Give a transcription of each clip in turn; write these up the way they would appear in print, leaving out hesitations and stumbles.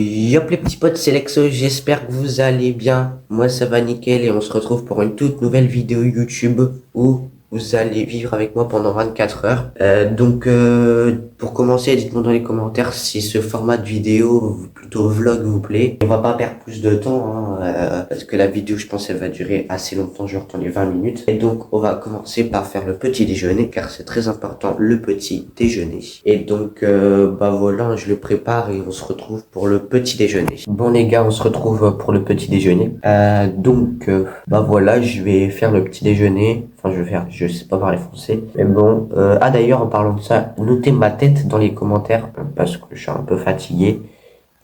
Yop les petits potes, c'est Lexo, j'espère que vous allez bien. Moi ça va nickel et on se retrouve pour une toute nouvelle vidéo YouTube où vous allez vivre avec moi pendant 24 heures. Pour commencer, dites-moi dans les commentaires si ce format de vidéo, ou plutôt vlog, vous plaît. On va pas perdre plus de temps, parce que la vidéo, je pense, elle va durer assez longtemps, genre dans les 20 minutes. Et donc, on va commencer par faire le petit déjeuner, car c'est très important, le petit déjeuner. Et donc, voilà, je le prépare et on se retrouve pour le petit déjeuner. Bon les gars, on se retrouve pour le petit déjeuner. Voilà, je vais faire le petit déjeuner. Enfin, je sais pas parler français. Mais bon, d'ailleurs, en parlant de ça, notez ma tête dans les commentaires parce que je suis un peu fatigué.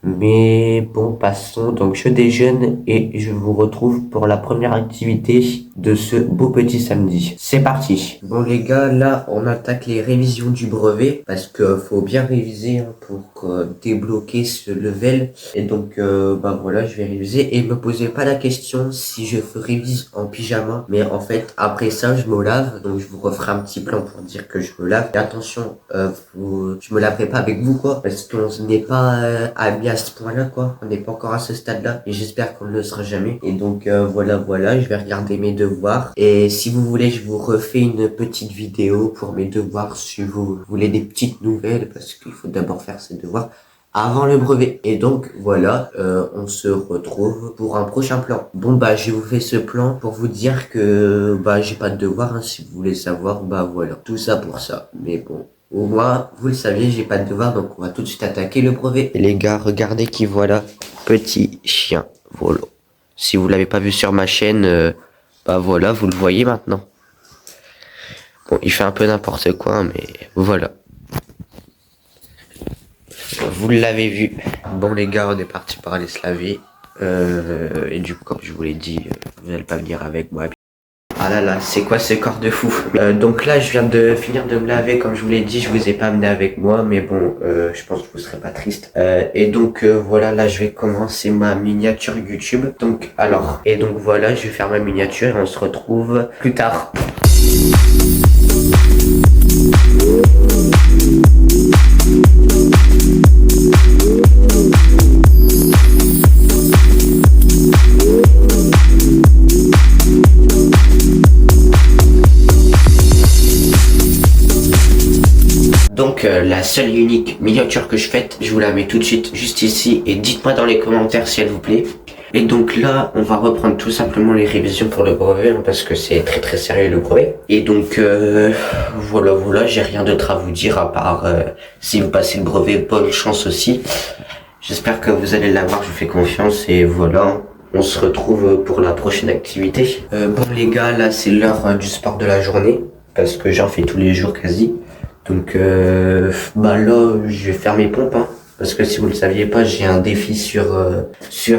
Mais bon, passons. Donc, je déjeune et je vous retrouve pour la première activité de ce beau petit samedi. C'est parti. Bon, les gars, là, on attaque les révisions du brevet parce que faut bien réviser pour débloquer ce level. Et donc, voilà, je vais réviser et me posez pas la question si je révise en pyjama. Mais en fait, après ça, je me lave. Donc, je vous referai un petit plan pour dire que je me lave. Et attention, je me laverai pas avec vous, quoi, parce qu'on n'est pas amis à ce point-là, quoi. On n'est pas encore à ce stade-là et j'espère qu'on ne le sera jamais. Et donc voilà, je vais regarder mes devoirs et si vous voulez, je vous refais une petite vidéo pour mes devoirs si vous voulez des petites nouvelles parce qu'il faut d'abord faire ses devoirs avant le brevet. Et donc voilà, on se retrouve pour un prochain plan. Bon je vous fais ce plan pour vous dire que j'ai pas de devoir, si vous voulez savoir, voilà. Tout ça pour ça. Mais bon. Au moins, vous le saviez, j'ai pas de devoir, donc on va tout de suite attaquer le brevet. Et les gars, regardez qui voilà, petit chien, voilà. Si vous l'avez pas vu sur ma chaîne, voilà, vous le voyez maintenant. Bon, il fait un peu n'importe quoi, mais voilà. Vous l'avez vu. Bon les gars, on est parti pour aller se laver. Et du coup, comme je vous l'ai dit, vous n'allez pas venir avec moi. Ah là là, c'est quoi ce corps de fou? Donc là, je viens de finir de me laver, comme je vous l'ai dit, je vous ai pas amené avec moi, mais bon, je pense que vous serez pas triste. Voilà, là, je vais commencer ma miniature YouTube. Donc voilà, je vais faire ma miniature et on se retrouve plus tard. Donc la seule et unique miniature que je fais, je vous la mets tout de suite juste ici et dites-moi dans les commentaires si elle vous plaît. Et donc là, on va reprendre tout simplement les révisions pour le brevet parce que c'est très très sérieux le brevet. Et donc voilà, j'ai rien d'autre à vous dire à part si vous passez le brevet, bonne chance aussi. J'espère que vous allez l'avoir, je vous fais confiance et voilà. On se retrouve pour la prochaine activité. Bon les gars, là c'est l'heure du sport de la journée parce que j'en fais tous les jours quasi. Donc là, je vais faire mes pompes, parce que si vous le saviez pas, j'ai un défi sur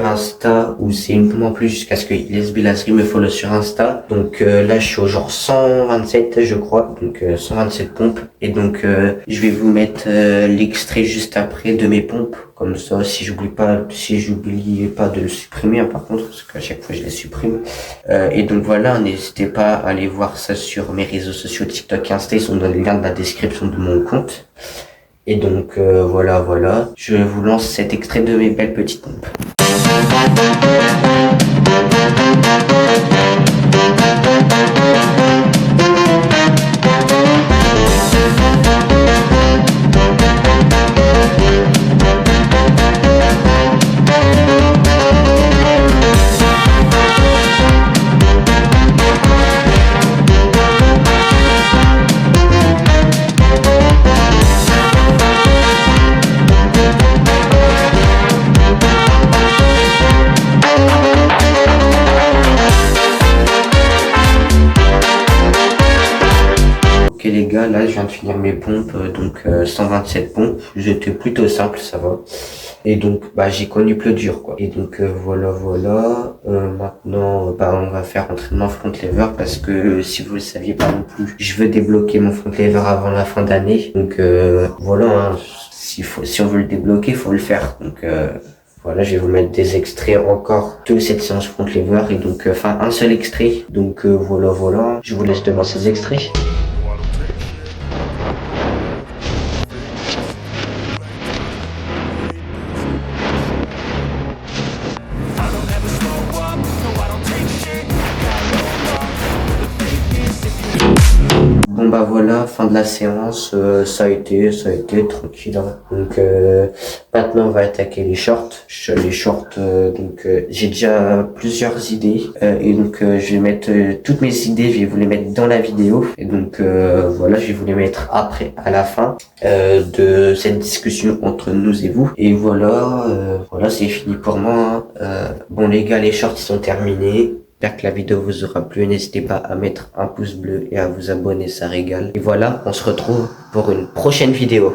Insta où c'est une pompe en plus jusqu'à ce que Iles Bilasri me follow sur Insta. Donc là, je suis au genre 127, je crois, donc 127 pompes. Et donc je vais vous mettre l'extrait juste après de mes pompes, comme ça, si j'oublie pas de le supprimer, par contre, parce qu'à chaque fois je les supprime. Et donc voilà, n'hésitez pas à aller voir ça sur mes réseaux sociaux, TikTok et Insta, ils sont dans le lien de la description de mon compte. Et donc voilà, je vous lance cet extrait de mes belles petites pompes. Les gars, là je viens de finir mes pompes, 127 pompes, j'étais plutôt simple, ça va. Et donc j'ai connu plus dur quoi. Et donc voilà. Maintenant on va faire entraînement front lever parce que si vous le saviez pas non plus, je veux débloquer mon front lever avant la fin d'année. Donc voilà, si on veut le débloquer, faut le faire. Donc voilà, je vais vous mettre des extraits encore de cette séance front lever et donc un seul extrait. Donc voilà, je vous laisse devant ces extraits. bon bah voilà, fin de la séance, ça a été tranquille, hein. Donc maintenant on va attaquer les shorts. Les shorts, j'ai déjà plusieurs idées et donc je vais mettre toutes mes idées, je vais vous les mettre dans la vidéo et donc voilà, je vais vous les mettre après à la fin de cette discussion entre nous et vous. Et voilà, c'est fini pour moi, hein. Bon les gars, les shorts sont terminés. J'espère que la vidéo vous aura plu. N'hésitez pas à mettre un pouce bleu et à vous abonner, ça régale. Et voilà, on se retrouve pour une prochaine vidéo.